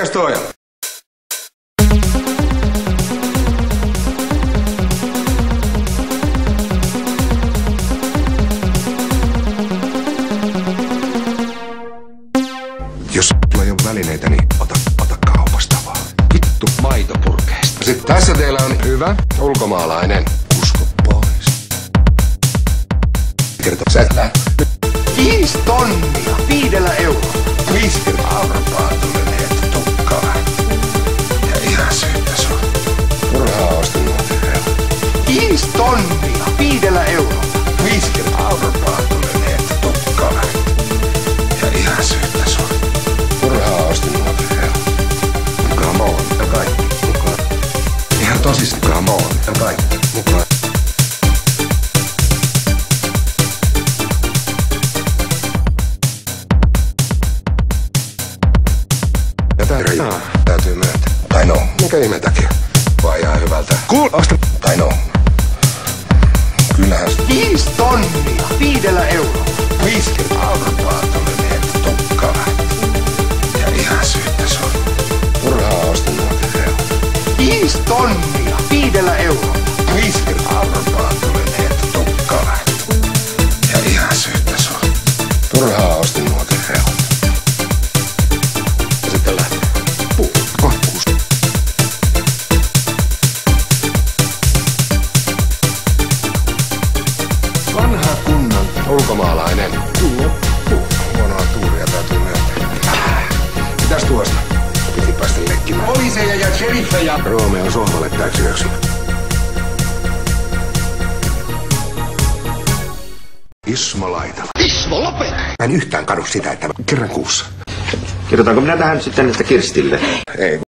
Mikäs toi on? Jos sulla ei ole välineitä, niin ota kaupasta vaan. Vittu maitopurkeista. Sitten tässä teillä on hyvä ulkomaalainen. Usko pois. Kerto sä et 5 tonnia 5 eurolla. 50 arpaa tulee tukkaa. Ja ihan syyttä sua. Turhaa ostin nuotia. 5 tonnia 5 eurolla. 50 arpaa tulee tukkaa. Ja ihan syyttä sua. Turhaa ostin nuotia. Come on. Ja kaikki. Mukaan. Ihan tosissaan. Come on. Ja kaikki. Mukaan. Täytyy myöntää. Tai no, mikä ihme takia? Vai ihan hyvältä. Kuulosta. Tai no. Kyllähän 5 tonnia 5 eurolla. 50 arpaa tulee tukkaa. Ja ihan syyttä sua. Turhaa ostin nuotia. 5 tonnia 5 eurolla. 50 arpaa tulee tukkaa. Ja ihan syyttä sua. Turhaa ostin nuotia. Ja sitten lähtee. Vanha kunnan ulkomaalainen. Huonoa tuuria täytyy myöntää. Mitäs tuosta? Piti päästä lekkimään. Poliiseja ja sheriffejä. Romeo sohvalle täyksi yöksi. Ismo Laitala. Ismo, lopeta! Mä en yhtään kadu sitä, että kerran kuussa. Kirjoitanko minä tähän sitten, että Kirstille? Ei.